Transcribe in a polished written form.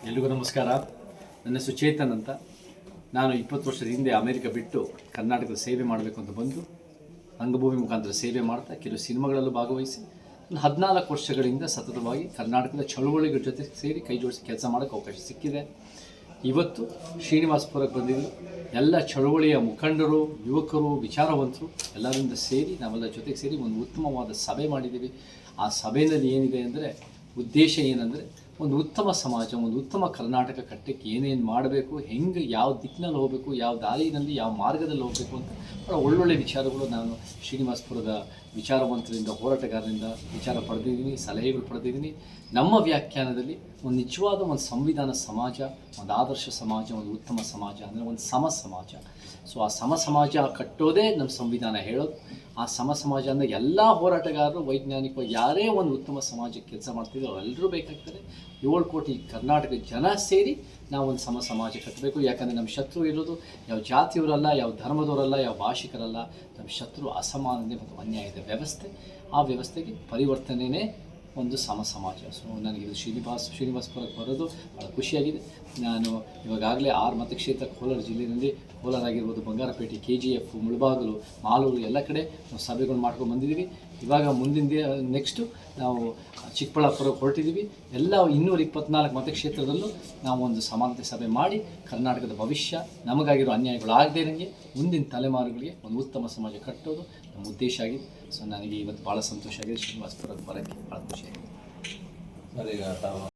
ಎಲ್ರಿಗೂ ನಮಸ್ಕಾರ. ನನ್ನ ಹೆಸರು ಚೇತನ್ ಅಂತ. ನಾನು 20 ವರ್ಷದ ಹಿಂದೆ ಅಮೆರಿಕ ಬಿಟ್ಟು ಕರ್ನಾಟಕದ ಸೇವೆ ಮಾಡಬೇಕು ಅಂತ ಬಂದು ರಂಗಭೂಮಿ ಮುಖಾಂತರ ಸೇವೆ ಮಾಡ್ತಾ ಕೆಲವು ಸಿನಿಮಾಗಳಲ್ಲೂ ಭಾಗವಹಿಸಿ 14 ವರ್ಷಗಳಿಂದ ಸತತವಾಗಿ ಕರ್ನಾಟಕದ ಚಳುವಳಿಗಳ ಜೊತೆ ಸೇರಿ ಕೈ ಜೋಡಿಸಿ ಕೆಲಸ ಮಾಡೋಕ್ಕೆ ಅವಕಾಶ ಸಿಕ್ಕಿದೆ. ಇವತ್ತು ಶ್ರೀನಿವಾಸಪುರಕ್ಕೆ ಬಂದಿದ್ದು ಎಲ್ಲ ಚಳುವಳಿಯ ಮುಖಂಡರು, ಯುವಕರು, ವಿಚಾರವಂತರು ಎಲ್ಲರಿಂದ ಸೇರಿ ನಾವೆಲ್ಲ ಜೊತೆಗೆ ಸೇರಿ ಒಂದು ಉತ್ತಮವಾದ ಸಭೆ ಮಾಡಿದ್ದೀವಿ. ಆ ಸಭೆಯಲ್ಲಿ ಏನಿದೆ ಅಂದರೆ ಉದ್ದೇಶ ಏನಂದರೆ ಒಂದು ಉತ್ತಮ ಸಮಾಜ, ಒಂದು ಉತ್ತಮ ಕರ್ನಾಟಕ ಕಟ್ಟಕ್ಕೆ ಏನೇನು ಮಾಡಬೇಕು, ಹೆಂಗೆ ಯಾವ ದಿಕ್ಕಿನಲ್ಲಿ ಹೋಗಬೇಕು, ಯಾವ ದಾರಿನಲ್ಲಿ ಯಾವ ಮಾರ್ಗದಲ್ಲಿ ಹೋಗಬೇಕು ಅಂತ ಒಳ್ಳೊಳ್ಳೆ ವಿಚಾರಗಳು ನಾನು ಶ್ರೀನಿವಾಸಪುರದ ವಿಚಾರವಂತರಿಂದ, ಹೋರಾಟಗಾರರಿಂದ ವಿಚಾರ ಪಡೆದಿದ್ದೀನಿ, ಸಲಹೆಗಳು ಪಡೆದಿದ್ದೀನಿ. ನಮ್ಮ ವ್ಯಾಖ್ಯಾನದಲ್ಲಿ ಒಂದು ನಿಜವಾದ ಒಂದು ಸಂವಿಧಾನ ಸಮಾಜ, ಒಂದು ಆದರ್ಶ ಸಮಾಜ, ಒಂದು ಉತ್ತಮ ಸಮಾಜ ಅಂದರೆ ಒಂದು ಸಮ ಸಮಾಜ. ಸೊ ಆ ಸಮ ಸಮಾಜ ಕಟ್ಟೋದೇ ನಮ್ಮ ಸಂವಿಧಾನ ಹೇಳೋದು. ಆ ಸಮ ಸಮಾಜ ಅಂದರೆ ಎಲ್ಲ ಹೋರಾಟಗಾರರು, ವೈಜ್ಞಾನಿಕವಾಗಿ ಯಾರೇ ಒಂದು ಉತ್ತಮ ಸಮಾಜಕ್ಕೆ ಕೆಲಸ ಮಾಡ್ತಿದ್ರು ಅವರೆಲ್ಲರೂ ಬೇಕಾಗ್ತಾರೆ. 7 ಕೋಟಿ ಕರ್ನಾಟಕ ಜನ ಸೇರಿ ನಾವು ಒಂದು ಸಮ ಸಮಾಜ ಕಟ್ಟಬೇಕು. ಯಾಕಂದರೆ ನಮ್ಮ ಶತ್ರು ಇರೋದು ಯಾವ ಜಾತಿಯವರಲ್ಲ, ಯಾವ ಧರ್ಮದವರಲ್ಲ, ಯಾವ ಭಾಷಿಕರಲ್ಲ. ನಮ್ಮ ಶತ್ರು ಅಸಮಾನತೆ ಮತ್ತು ಅನ್ಯಾಯದ ವ್ಯವಸ್ಥೆ. ಆ ವ್ಯವಸ್ಥೆಗೆ ಪರಿವರ್ತನೆಯೇ ಒಂದು ಸಮ ಸಮಾಜ. ಸೊ ನನಗಿದು ಶ್ರೀನಿವಾಸಪುರಕ್ಕೆ ಬರೋದು ಭಾಳ ಖುಷಿಯಾಗಿದೆ. ನಾನು ಇವಾಗಲೇ 6 ಮತಕ್ಷೇತ್ರ ಕೋಲಾರ ಜಿಲ್ಲೆಯಲ್ಲಿ, ಕೋಲಾರ ಆಗಿರ್ಬೋದು, ಬಂಗಾರಪೇಟೆ, KGF, ಮುಳಬಾಗಿಲು, ಮಾಲೂರು ಎಲ್ಲ ಕಡೆ ಸಭೆಗಳು ಮಾಡ್ಕೊಂಡು ಬಂದಿದ್ದೀವಿ. ಇವಾಗ ಮುಂದಿನ ನೆಕ್ಸ್ಟು ನಾವು ಚಿಕ್ಕಬಳ್ಳಾಪುರಕ್ಕೆ ಹೊರಟಿದ್ದೀವಿ. ಎಲ್ಲ 224 ಮತಕ್ಷೇತ್ರದಲ್ಲೂ ನಾವು ಒಂದು ಸಮಾನತೆ ಸಭೆ ಮಾಡಿ ಕರ್ನಾಟಕದ ಭವಿಷ್ಯ, ನಮಗಾಗಿರೋ ಅನ್ಯಾಯಗಳು ಆಗದೇ ಇರೋಂಗೆ ಮುಂದಿನ ತಲೆಮಾರುಗಳಿಗೆ ಒಂದು ಉತ್ತಮ ಸಮಾಜ ಕಟ್ಟೋದು ನಮ್ಮ ಉದ್ದೇಶ ಆಗಿದೆ. ಸೊ ನನಗೆ ಇವತ್ತು ಭಾಳ ಸಂತೋಷ ಆಗಿದೆ. ಶ್ರೀನಿವಾಸಪುರಕ್ಕೆ ಬರೋಕ್ಕೆ ಭಾಳ ಖುಷಿಯಾಗಿದೆ.